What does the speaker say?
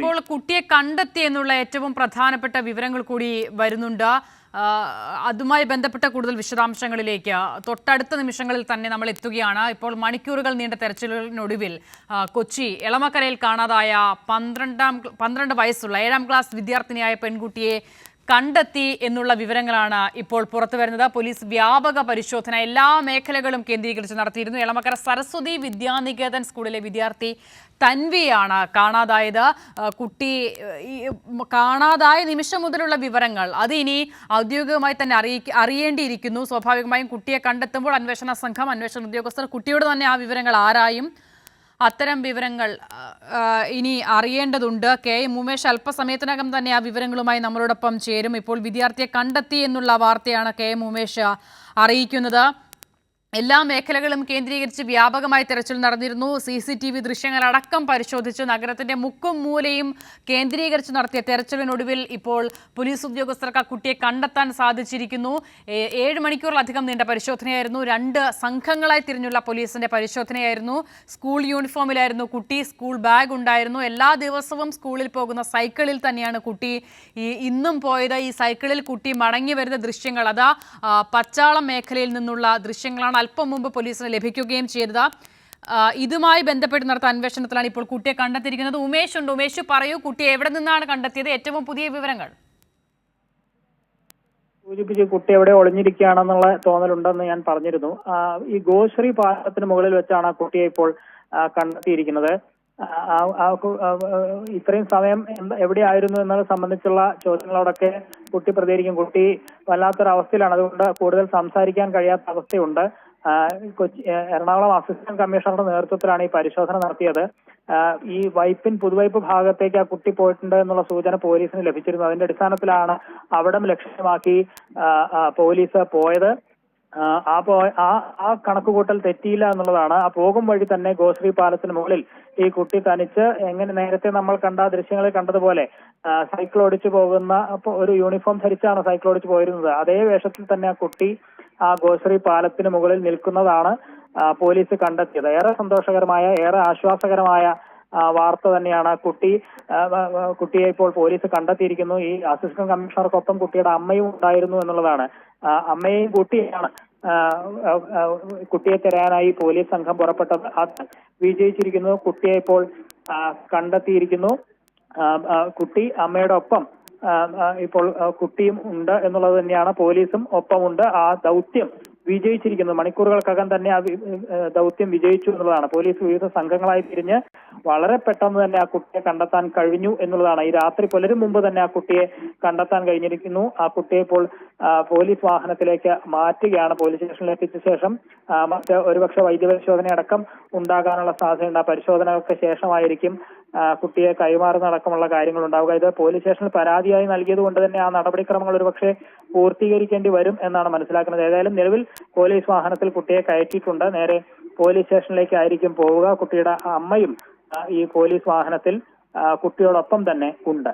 ഇപ്പോൾ കുട്ടിയെ കണ്ടെത്തി എന്നുള്ള ഏറ്റവും പ്രധാനപ്പെട്ട വിവരങ്ങൾ കൂടി വരുന്നുണ്ട്. അതുമായി ബന്ധപ്പെട്ട കൂടുതൽ വിശദാംശങ്ങളിലേക്ക് തൊട്ടടുത്ത നിമിഷങ്ങളിൽ തന്നെ നമ്മൾ എത്തുകയാണ്. ഇപ്പോൾ മണിക്കൂറുകൾ നീണ്ട തെരച്ചിലിനൊടുവിൽ കൊച്ചി എളമക്കരയിൽ കാണാതായ 12 വയസ്സുള്ള 7ാം ക്ലാസ് വിദ്യാർത്ഥിനിയായ പെൺകുട്ടിയെ കണ്ടെത്തി എന്നുള്ള വിവരങ്ങളാണ് ഇപ്പോൾ പുറത്തു വരുന്നത്. പോലീസ് വ്യാപക പരിശോധന എല്ലാ മേഖലകളും കേന്ദ്രീകരിച്ച് നടത്തിയിരുന്നു. എളമക്കര സരസ്വതി വിദ്യാനികേതൻ സ്കൂളിലെ വിദ്യാർത്ഥി തൻവിയാണ് കാണാതായത്. കുട്ടി കാണാതായ നിമിഷം മുതലുള്ള വിവരങ്ങൾ അത് ഇനി ഔദ്യോഗികമായി തന്നെ അറിയേണ്ടിയിരിക്കുന്നു. സ്വാഭാവികമായും കുട്ടിയെ കണ്ടെത്തുമ്പോൾ അന്വേഷണ ഉദ്യോഗസ്ഥർ കുട്ടിയോട് തന്നെ ആ വിവരങ്ങൾ ആരായും. അത്തരം വിവരങ്ങൾ ഇനി അറിയേണ്ടതുണ്ട്. കെ ഉമേഷ് അല്പസമയത്തിനകം തന്നെ ആ വിവരങ്ങളുമായി നമ്മളോടൊപ്പം ചേരും. ഇപ്പോൾ വിദ്യാർത്ഥിയെ കണ്ടെത്തി എന്നുള്ള വാർത്തയാണ് കെ ഉമേഷ് അറിയിക്കുന്നത്. എല്ലാ മേഖലകളും കേന്ദ്രീകരിച്ച് വ്യാപകമായി തെരച്ചിൽ നടന്നിരുന്നു. CCTV ദൃശ്യങ്ങളടക്കം പരിശോധിച്ച് നഗരത്തിന്റെ മുക്കും മൂലയും കേന്ദ്രീകരിച്ച് നടത്തിയ തെരച്ചിലിനൊടുവിൽ ഇപ്പോൾ പോലീസ് ഉദ്യോഗസ്ഥർക്ക് ആ കുട്ടിയെ കണ്ടെത്താൻ സാധിച്ചിരിക്കുന്നു. 7 മണിക്കൂറിലധികം നീണ്ട പരിശോധനയായിരുന്നു. 2 സംഘങ്ങളായി തിരിഞ്ഞുള്ള പോലീസിന്റെ പരിശോധനയായിരുന്നു. സ്കൂൾ യൂണിഫോമിലായിരുന്നു കുട്ടി, സ്കൂൾ ബാഗ് ഉണ്ടായിരുന്നു. എല്ലാ ദിവസവും സ്കൂളിൽ പോകുന്ന സൈക്കിളിൽ തന്നെയാണ് കുട്ടി ഇന്നും പോയത്. ഈ സൈക്കിളിൽ കുട്ടി മടങ്ങി വരുന്ന ദൃശ്യങ്ങൾ അതാ പച്ചാളം മേഖലയിൽ നിന്നുള്ള ദൃശ്യങ്ങളാണ് അല്പം മുമ്പ് പോലീസിന് ലഭിക്കുകയും ചെയ്തത്. ഇതുമായി ബന്ധപ്പെട്ട് നടത്തിയ അന്വേഷണത്തിലാണ് ഇപ്പോൾ കുട്ടിയെ കണ്ടെത്തിയിരിക്കുന്നത്. ഉമേഷ് ഉണ്ട്. ഉമേഷ് പറയൂ, കുട്ടിയെ എവിടെ നിന്നാണ് കണ്ടെത്തിയത്? ഏറ്റവും പുതിയ വിവരങ്ങൾ. സൂചിപ്പിച്ച് കുട്ടി എവിടെ ഒളിഞ്ഞിരിക്കുകയാണെന്നുള്ള തോന്നലുണ്ടെന്ന് ഞാൻ പറഞ്ഞിരുന്നു. ഈ ഗോശ്രീ പാലത്തിന് മുകളിൽ വെച്ചാണ് കുട്ടിയെ ഇപ്പോൾ കണ്ടെത്തിയിരിക്കുന്നത്. ഇത്രയും സമയം എവിടെയായിരുന്നു എന്നത് സംബന്ധിച്ചുള്ള ചോദ്യങ്ങളോടൊക്കെ കുട്ടി പ്രതികരിക്കും. കുട്ടി വല്ലാത്തൊരവസ്ഥയിലാണ്, അതുകൊണ്ട് കൂടുതൽ സംസാരിക്കാൻ കഴിയാത്ത അവസ്ഥയുണ്ട്. എറണാകുളം അസിസ്റ്റന്റ് കമ്മീഷണറുടെ നേതൃത്വത്തിലാണ് ഈ പരിശോധന നടത്തിയത്. ഈ പുതുവൈപ്പ് ഭാഗത്തേക്ക് ആ കുട്ടി പോയിട്ടുണ്ട് എന്നുള്ള സൂചന പോലീസിന് ലഭിച്ചിരുന്നു. അതിന്റെ അടിസ്ഥാനത്തിലാണ് അവിടം ലക്ഷ്യമാക്കി പോലീസ് പോയത്. ആ കണക്കുകൂട്ടൽ തെറ്റിയില്ല എന്നുള്ളതാണ്. ആ പോകും വഴി തന്നെ ഗോശ്രീ പാലത്തിന് മുകളിൽ ഈ കുട്ടി തനിച്ച് എങ്ങനെ നേരത്തെ നമ്മൾ കണ്ട ദൃശ്യങ്ങളിൽ കണ്ടതുപോലെ സൈക്കിൾ ഓടിച്ചു പോകുന്ന ഒരു യൂണിഫോം ധരിച്ചാണ് സൈക്കിൾ ഓടിച്ചു പോയിരുന്നത്. അതേ വേഷത്തിൽ തന്നെ ആ കുട്ടി ആ ഗോശ്രീ പാലത്തിന് മുകളിൽ നിൽക്കുന്നതാണ് പോലീസ് കണ്ടെത്തിയത്. ഏറെ സന്തോഷകരമായ, ഏറെ ആശ്വാസകരമായ വാർത്ത തന്നെയാണ്. കുട്ടിയെ ഇപ്പോൾ പോലീസ് കണ്ടെത്തിയിരിക്കുന്നു. ഈ അസിസ്റ്റന്റ് കമ്മീഷണർക്കൊപ്പം കുട്ടിയുടെ അമ്മയും ഉണ്ടായിരുന്നു എന്നുള്ളതാണ്. അമ്മയെയും കൂട്ടിയാണ് കുട്ടിയെ തിരയാനായി പോലീസ് സംഘം പുറപ്പെട്ടത്. അത് വിജയിച്ചിരിക്കുന്നു. കുട്ടിയെ ഇപ്പോൾ കണ്ടെത്തിയിരിക്കുന്നു. കുട്ടി അമ്മയുടെ ഒപ്പം ഇപ്പോൾ കുട്ടിയും ഉണ്ട് എന്നുള്ളത് തന്നെയാണ്. പോലീസും ഒപ്പമുണ്ട്. ആ ദൗത്യം വിജയിച്ചിരിക്കുന്നു. മണിക്കൂറുകൾക്കകം തന്നെ ആ ദൗത്യം വിജയിച്ചു എന്നുള്ളതാണ്. പോലീസ് വിവിധ സംഘങ്ങളായി തിരിഞ്ഞ് വളരെ പെട്ടെന്ന് തന്നെ ആ കുട്ടിയെ കണ്ടെത്താൻ കഴിഞ്ഞു എന്നുള്ളതാണ്. ഈ രാത്രി പുലരും മുമ്പ് തന്നെ ആ കുട്ടിയെ കണ്ടെത്താൻ കഴിഞ്ഞിരിക്കുന്നു. ആ കുട്ടിയെ ഇപ്പോൾ പോലീസ് വാഹനത്തിലേക്ക് മാറ്റുകയാണ്. പോലീസ് സ്റ്റേഷനിൽ എത്തിച്ച ശേഷം ഒരുപക്ഷെ വൈദ്യപരിശോധന അടക്കം ഉണ്ടാകാനുള്ള സാധ്യതയുണ്ട്. ആ പരിശോധനകൾക്ക് ശേഷമായിരിക്കും കുട്ടിയെ കൈമാറുന്നതടക്കമുള്ള കാര്യങ്ങൾ ഉണ്ടാവുക. ഇത് പോലീസ് സ്റ്റേഷനിൽ പരാതിയായി നൽകിയത് കൊണ്ട് തന്നെ ആ നടപടിക്രമങ്ങൾ ഒരുപക്ഷെ പൂർത്തീകരിക്കേണ്ടി വരും എന്നാണ് മനസ്സിലാക്കുന്നത്. ഏതായാലും നിലവിൽ പോലീസ് വാഹനത്തിൽ കുട്ടിയെ കയറ്റിയിട്ടുണ്ട്. നേരെ പോലീസ് സ്റ്റേഷനിലേക്ക് ആയിരിക്കും പോവുക. കുട്ടിയുടെ അമ്മയും ഈ പോലീസ് വാഹനത്തിൽ കുട്ടിയോടൊപ്പം തന്നെ ഉണ്ട്.